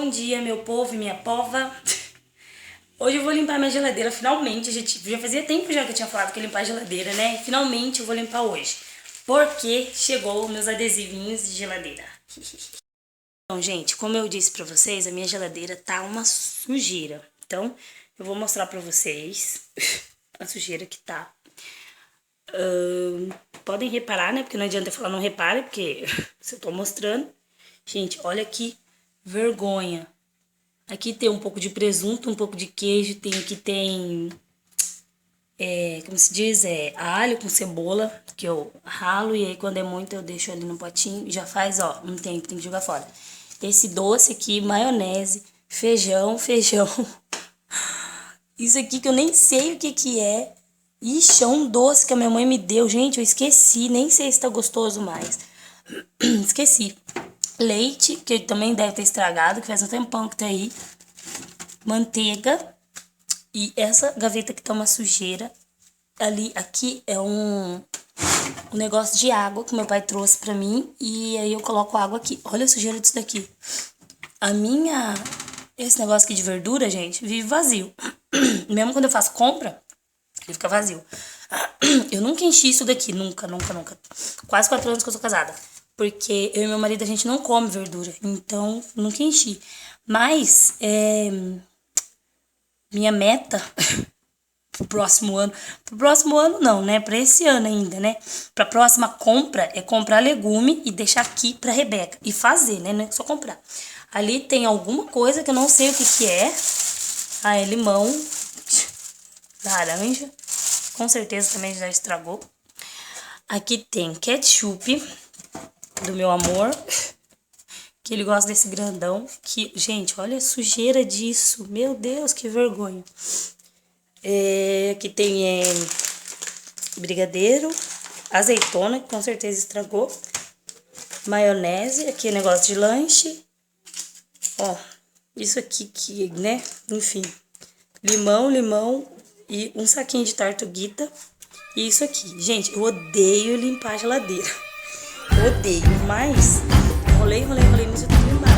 bom dia, meu povo e minha pova. Hoje eu vou limpar minha geladeira, finalmente. Já fazia tempo já que eu tinha falado que ia limpar a geladeira, né? Finalmente eu vou limpar hoje, porque chegou meus adesivinhos de geladeira. Então, gente, como eu disse pra vocês, a minha geladeira tá uma sujeira. Então, eu vou mostrar pra vocês a sujeira que tá. Podem reparar, né? Porque não adianta eu falar não repare, porque se eu tô mostrando. Gente, olha que vergonha. Aqui tem um pouco de presunto, um pouco de queijo, aqui tem, como se diz, alho com cebola, que eu ralo e aí quando é muito eu deixo ali no potinho e já faz, ó, um tempo, tem que jogar fora. Esse doce aqui, maionese, feijão. Isso aqui que eu nem sei o que que é. Ixi, é um doce que a minha mãe me deu, gente, eu esqueci, nem sei se tá gostoso mais. Esqueci. Leite, que também deve ter estragado, que faz um tempão que tá aí. Manteiga. E essa gaveta que tá uma sujeira. Aqui é um negócio de água que meu pai trouxe pra mim. E aí eu coloco água aqui. Olha a sujeira disso daqui. Esse negócio aqui de verdura, gente, vive vazio. Mesmo quando eu faço compra, ele fica vazio. Eu nunca enchi isso daqui, nunca. Quase 4 anos que eu sou casada. Porque eu e meu marido, a gente não come verdura. Então, nunca enchi. Mas, minha meta pro próximo ano... Pro próximo ano não, né? Pra esse ano ainda, né? Pra próxima compra é comprar legume e deixar aqui pra Rebeca. E fazer, né? Não é só comprar. Ali tem alguma coisa que eu não sei o que que é. Ah, é limão. Laranja. Com certeza também já estragou. Aqui tem ketchup do meu amor, que ele gosta desse grandão, que, gente, olha a sujeira disso, meu Deus, que vergonha. Aqui tem brigadeiro, azeitona, que com certeza estragou, maionese, aqui é negócio de lanche, ó, isso aqui que, né, enfim, limão e um saquinho de tartuguita, e isso aqui. Gente, eu odeio limpar a geladeira. Odeio, mas rolei nisso eu tenho que limpar,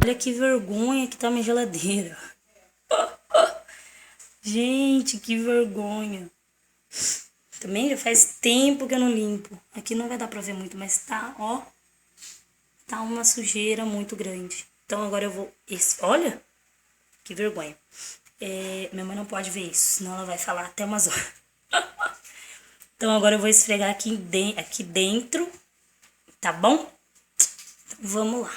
Olha que vergonha que tá minha geladeira. Gente, que vergonha. Também já faz tempo que eu não limpo. Aqui não vai dar pra ver muito, mas tá, ó. Tá uma sujeira muito grande. Então agora eu vou... Olha, que vergonha. Minha mãe não pode ver isso, senão ela vai falar até umas horas. Então agora eu vou esfregar aqui dentro, tá bom? Então vamos lá.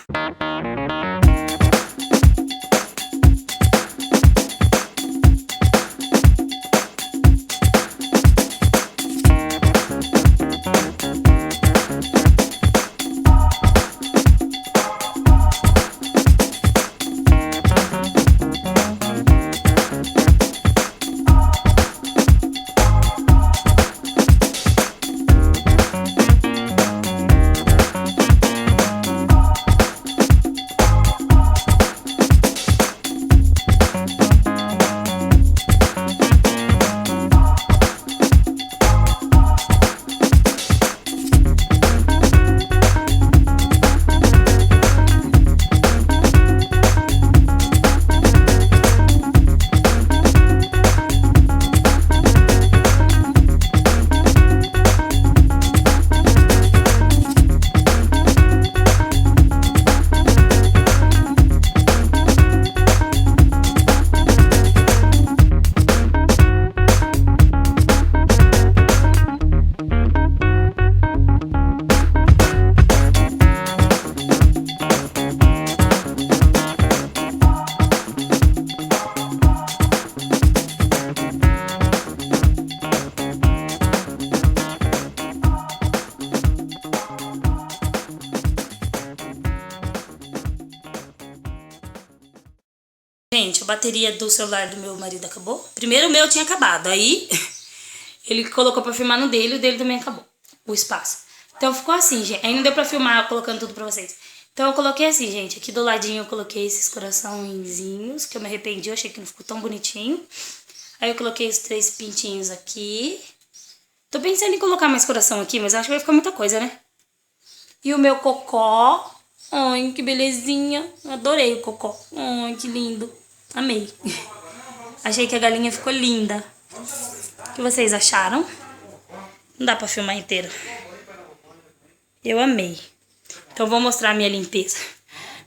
Gente, a bateria do celular do meu marido acabou. Primeiro o meu tinha acabado, aí ele colocou pra filmar no dele, o dele também acabou, o espaço. Então ficou assim, gente. Aí não deu pra filmar colocando tudo pra vocês. Então eu coloquei assim, gente. Aqui do ladinho eu coloquei esses coraçõezinhos, que eu me arrependi, eu achei que não ficou tão bonitinho. Aí eu coloquei os 3 pintinhos aqui. Tô pensando em colocar mais coração aqui, mas acho que vai ficar muita coisa, né? E o meu cocó. Ai, que belezinha. Adorei o cocó. Ai, que lindo. Amei. Achei que a galinha ficou linda. O que vocês acharam? Não dá pra filmar inteiro. Eu amei. Então vou mostrar a minha limpeza.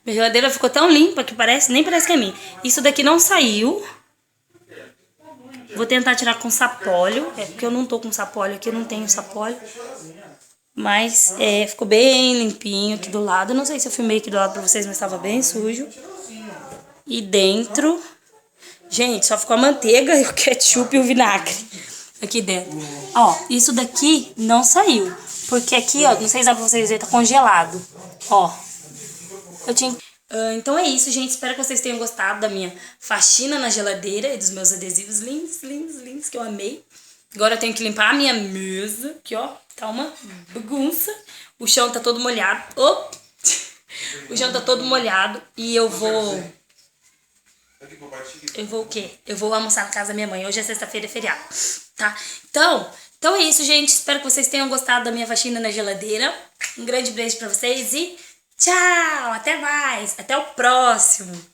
Minha geladeira ficou tão limpa que nem parece que é minha. Isso daqui não saiu. Vou tentar tirar com sapólio. É porque eu não tô com sapólio aqui, eu não tenho sapólio. Mas ficou bem limpinho aqui do lado. Não sei se eu filmei aqui do lado pra vocês, mas tava bem sujo. E dentro... Gente, só ficou a manteiga e o ketchup e o vinagre aqui dentro. Ó, isso daqui não saiu. Porque aqui, ó, não sei se dá pra vocês verem, tá congelado. Ó. Então é isso, gente. Espero que vocês tenham gostado da minha faxina na geladeira e dos meus adesivos lindos, lindos, lindos, que eu amei. Agora eu tenho que limpar a minha mesa, que ó, tá uma bagunça. O chão tá todo molhado. O chão tá todo molhado e eu vou o quê? Eu vou almoçar na casa da minha mãe. Hoje é sexta-feira, é feriado, tá? Então é isso, gente. Espero que vocês tenham gostado da minha faxina na geladeira. Um grande beijo pra vocês e tchau! Até mais! Até o próximo!